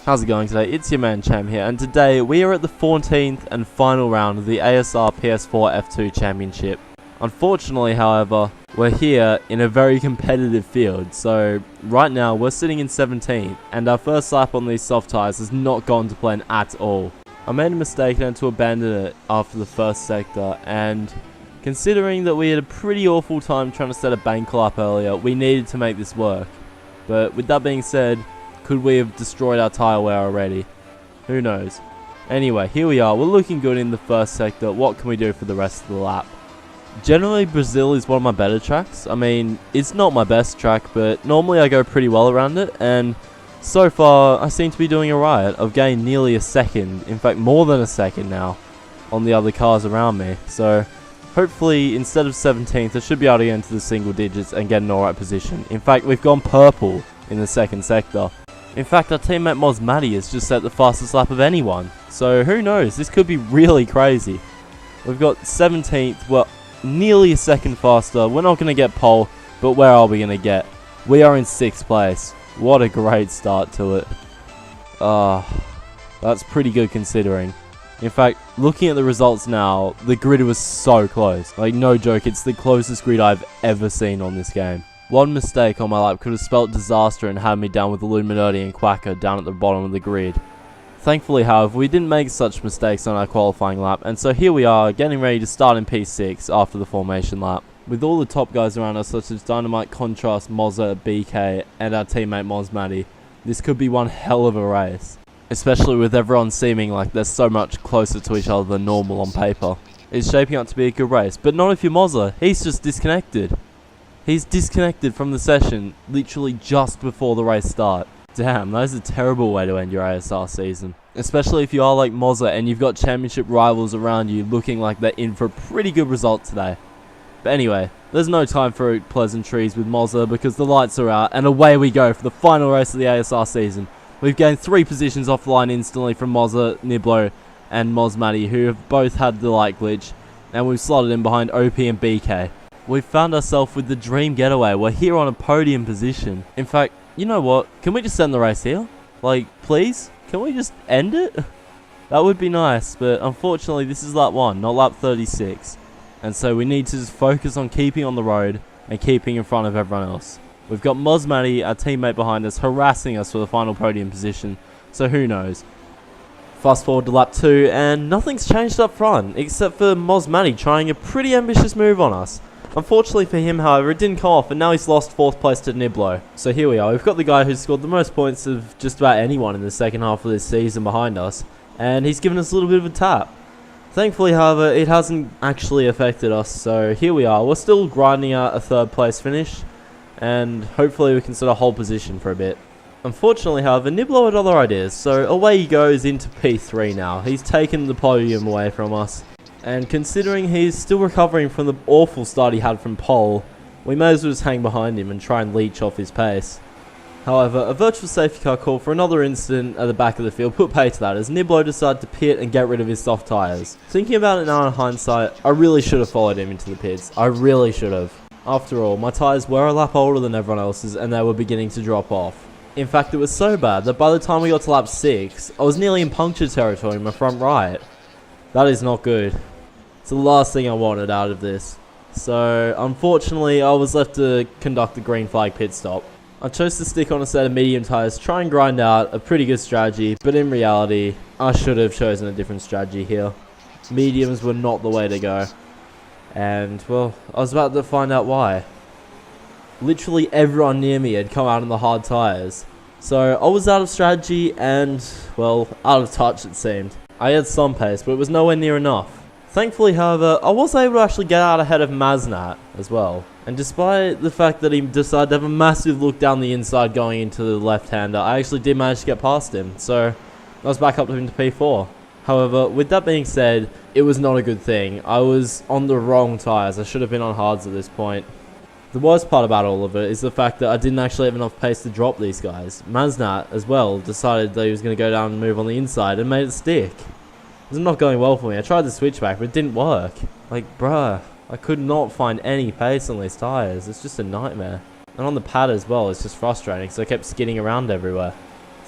How's it going today? It's your man Cham here, and today we are at the 14th and final round of the ASR PS4 F2 Championship. Unfortunately, however, we're here in a very competitive field, so right now we're sitting in 17th, and our first lap on these soft tyres has not gone to plan at all. I made a mistake and had to abandon it after the first sector, and considering that we had a pretty awful time trying to set a bank lap earlier, we needed to make this work. But with that being said, could we have destroyed our tyre wear already? Who knows. Anyway, here we are. We're looking good in the first sector. What can we do for the rest of the lap? Generally, Brazil is one of my better tracks. I mean, it's not my best track, but normally I go pretty well around it. And so far, I seem to be doing alright. I've gained nearly a second. In fact, more than a second now on the other cars around me. So hopefully, instead of 17th, I should be able to get into the single digits and get an alright position. In fact, we've gone purple in the second sector. In fact, our teammate Mosmati has just set the fastest lap of anyone. So who knows, this could be really crazy. We've got 17th, we're nearly a second faster. We're not going to get pole, but where are we going to get? We are in 6th place. What a great start to it. That's pretty good considering. In fact, looking at the results now, the grid was so close. Like, no joke, it's the closest grid I've ever seen on this game. One mistake on my lap could have spelt disaster and had me down with Illuminati and Quacker down at the bottom of the grid. Thankfully, however, we didn't make such mistakes on our qualifying lap, and so here we are, getting ready to start in P6 after the formation lap. With all the top guys around us, such as Dynamite, Contrast, Mozza, BK, and our teammate Mosmati, this could be one hell of a race. Especially with everyone seeming like they're so much closer to each other than normal on paper. It's shaping up to be a good race, but not if you're Mozza. He's just disconnected. He's disconnected from the session literally just before the race start. Damn, that is a terrible way to end your ASR season. Especially if you are like Mozza and you've got championship rivals around you looking like they're in for a pretty good result today. But anyway, there's no time for pleasantries with Mozza because the lights are out and away we go for the final race of the ASR season. We've gained 3 positions off the line instantly from Mozza, Niblo and Mosmati, who have both had the light glitch, and we've slotted in behind OP and BK. We've found ourselves with the dream getaway. We're here on a podium position. In fact, you know what? Can we just end the race here? Like, please? Can we just end it? That would be nice, but unfortunately this is lap 1, not lap 36. And so we need to just focus on keeping on the road and keeping in front of everyone else. We've got Mosmati, our teammate behind us, harassing us for the final podium position. So who knows? Fast forward to lap 2 and nothing's changed up front, except for Mosmati trying a pretty ambitious move on us. Unfortunately for him, however, it didn't come off, and now he's lost 4th place to Niblo. So here we are, we've got the guy who's scored the most points of just about anyone in the second half of this season behind us, and he's given us a little bit of a tap. Thankfully, however, it hasn't actually affected us, so here we are. We're still grinding out a 3rd place finish, and hopefully we can sort of hold position for a bit. Unfortunately, however, Niblo had other ideas, so away he goes into P3 now. He's taken the podium away from us. And considering he's still recovering from the awful start he had from pole, we may as well just hang behind him and try and leech off his pace. However, a virtual safety car call for another incident at the back of the field put pay to that as Niblo decided to pit and get rid of his soft tyres. Thinking about it now in hindsight, I really should have followed him into the pits. I really should have. After all, my tyres were a lap older than everyone else's and they were beginning to drop off. In fact, it was so bad that by the time we got to lap 6, I was nearly in puncture territory in my front right. That is not good. It's the last thing I wanted out of this. So, unfortunately, I was left to conduct the green flag pit stop. I chose to stick on a set of medium tyres, try and grind out a pretty good strategy, but in reality, I should have chosen a different strategy here. Mediums were not the way to go. And, well, I was about to find out why. Literally everyone near me had come out on the hard tyres. So, I was out of strategy and, well, out of touch it seemed. I had some pace, but it was nowhere near enough. Thankfully, however, I was able to actually get out ahead of Maznat as well. And despite the fact that he decided to have a massive look down the inside going into the left-hander, I actually did manage to get past him. So, I was back up to him to P4. However, with that being said, it was not a good thing. I was on the wrong tyres. I should have been on hards at this point. The worst part about all of it is the fact that I didn't actually have enough pace to drop these guys. Maznat, as well, decided that he was going to go down and move on the inside and made it stick. It was not going well for me. I tried the switchback, but it didn't work. Like, bruh, I could not find any pace on these tyres. It's just a nightmare. And on the pad as well, it's just frustrating, so I kept skidding around everywhere.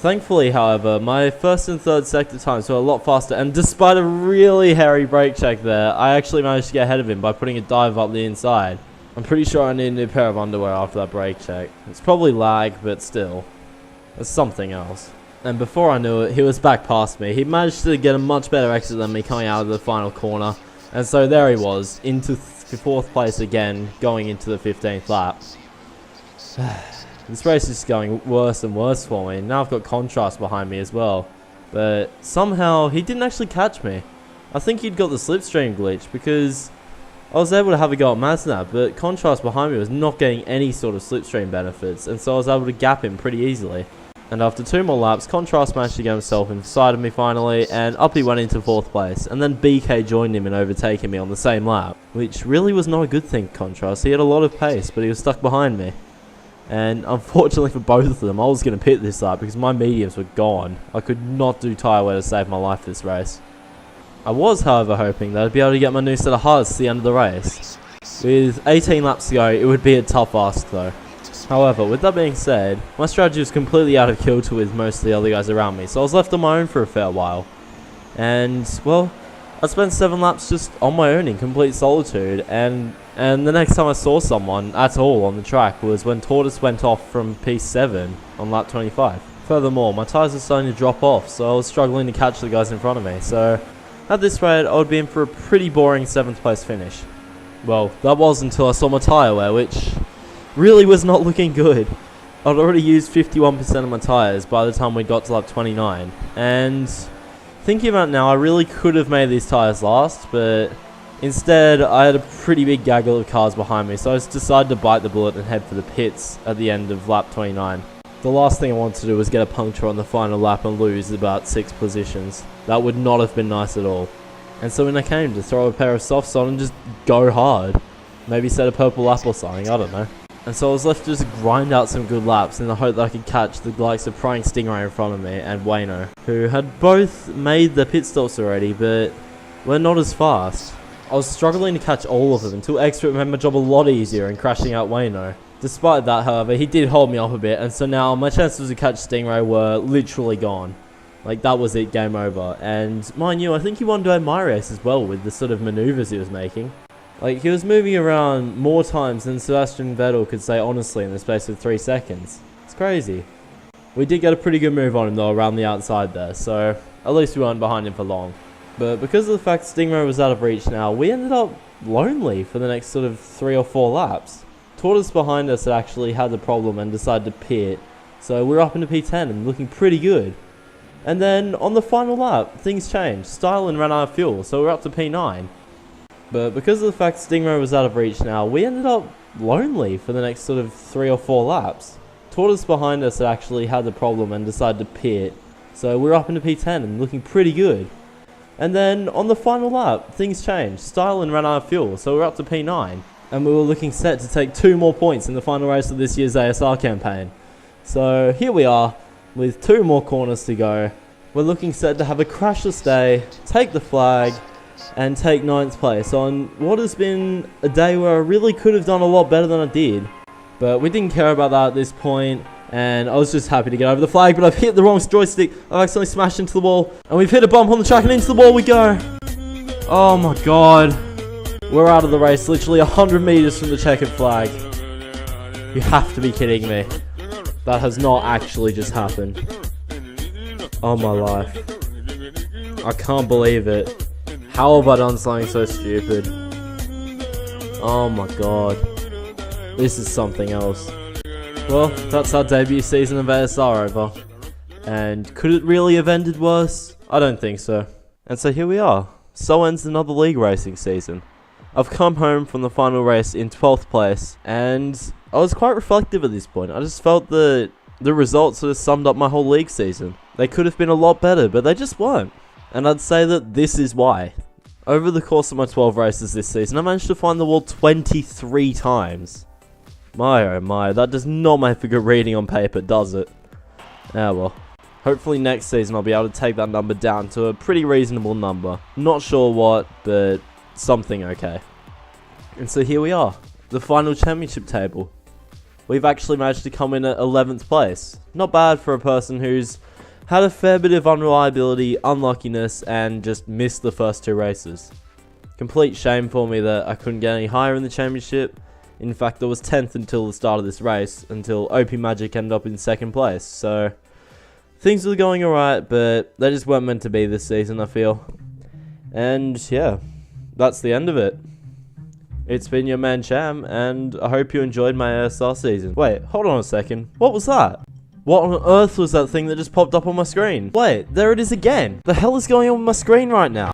Thankfully, however, my first and third sector times were a lot faster, and despite a really hairy brake check there, I actually managed to get ahead of him by putting a dive up the inside. I'm pretty sure I need a new pair of underwear after that brake check. It's probably lag, but still, it's something else. And before I knew it, he was back past me. He managed to get a much better exit than me coming out of the final corner, and so there he was, into 4th place again, going into the 15th lap. This race is going worse and worse for me. Now I've got Contrast behind me as well. But somehow he didn't actually catch me. I think he'd got the slipstream glitch because I was able to have a go at Maznab, but Contrast behind me was not getting any sort of slipstream benefits, and so I was able to gap him pretty easily. And after 2 more laps, Contrast managed to get himself inside of me finally, and up he went into 4th place, and then BK joined him in overtaking me on the same lap, which really was not a good thing for Contrast. He had a lot of pace, but he was stuck behind me. And unfortunately for both of them, I was going to pit this lap because my mediums were gone. I could not do tyre wear to save my life this race. I was, however, hoping that I'd be able to get my new set of hards to the end of the race. With 18 laps to go, it would be a tough ask though. However, with that being said, my strategy was completely out of kilter with most of the other guys around me, so I was left on my own for a fair while. And, well, I spent 7 laps just on my own in complete solitude, and the next time I saw someone at all on the track was when Tortoise went off from P7 on lap 25. Furthermore, my tyres were starting to drop off, so I was struggling to catch the guys in front of me, so at this rate I would be in for a pretty boring 7th place finish. Well, that was until I saw my tyre wear, which really was not looking good. I'd already used 51% of my tyres by the time we got to lap 29, and thinking about it now, I really could have made these tyres last, but instead I had a pretty big gaggle of cars behind me, so I just decided to bite the bullet and head for the pits at the end of lap 29. The last thing I wanted to do was get a puncture on the final lap and lose about 6 positions. That would not have been nice at all. And so when I came to throw a pair of softs on and just go hard, maybe set a purple lap or something, I don't know. And so I was left to just grind out some good laps in the hope that I could catch the likes of Prying Stingray in front of me and Wayno, who had both made their pit stops already, but were not as fast. I was struggling to catch all of them until Expert made my job a lot easier in crashing out Wayno. Despite that, however, he did hold me off a bit, and so now my chances to catch Stingray were literally gone. Like, that was it, game over. And mind you, I think he won by my race as well with the sort of maneuvers he was making. Like, he was moving around more times than Sebastian Vettel could say honestly in the space of 3 seconds. It's crazy. We did get a pretty good move on him though around the outside there, so at least we weren't behind him for long. But because of the fact Stingray was out of reach now, we ended up lonely for the next sort of 3 or 4 laps. Tortoise behind us had actually had the problem and decided to pit, so we're up into P10 and looking pretty good. And then on the final lap, things changed. Stylen ran out of fuel, so we're up to P9. But because of the fact Stingray was out of reach now, we ended up lonely for the next sort of 3 or 4 laps. Tortoise behind us had actually had the problem and decided to pit, so we're up into P10 and looking pretty good. And then on the final lap, things changed. Stylen ran out of fuel, so we're up to P9. And we were looking set to take 2 more points in the final race of this year's ASR campaign. So here we are, with 2 more corners to go. We're looking set to have a crashless day, take the flag, and take 9th place on what has been a day where I really could have done a lot better than I did. But we didn't care about that at this point, and I was just happy to get over the flag, but I've hit the wrong joystick. I've accidentally smashed into the wall, and we've hit a bump on the track, and into the wall we go. Oh my god. We're out of the race, literally 100 meters from the checkered flag. You have to be kidding me. That has not actually just happened. Oh my life. I can't believe it. How have I done something so stupid? Oh my god. This is something else. Well, that's our debut season of ASR over. And could it really have ended worse? I don't think so. And so here we are. So ends another league racing season. I've come home from the final race in 12th place, and I was quite reflective at this point. I just felt that the results sort of summed up my whole league season. They could have been a lot better, but they just weren't. And I'd say that this is why. Over the course of my 12 races this season, I managed to find the wall 23 times. My oh my, that does not make for good reading on paper, does it? Ah well. Hopefully next season I'll be able to take that number down to a pretty reasonable number. Not sure what, but something okay. And so here we are, the final championship table. We've actually managed to come in at 11th place. Not bad for a person who's Had a fair bit of unreliability, unluckiness, and just missed the first 2 races. Complete shame for me that I couldn't get any higher in the championship. In fact, I was 10th until the start of this race, until OP Magic ended up in 2nd place. So, things were going alright, but they just weren't meant to be this season, I feel. And yeah, that's the end of it. It's been your man Cham, and I hope you enjoyed my ASR season. Wait, hold on a second. What was that? What on earth was that thing that just popped up on my screen? Wait, there it is again. The hell is going on with my screen right now?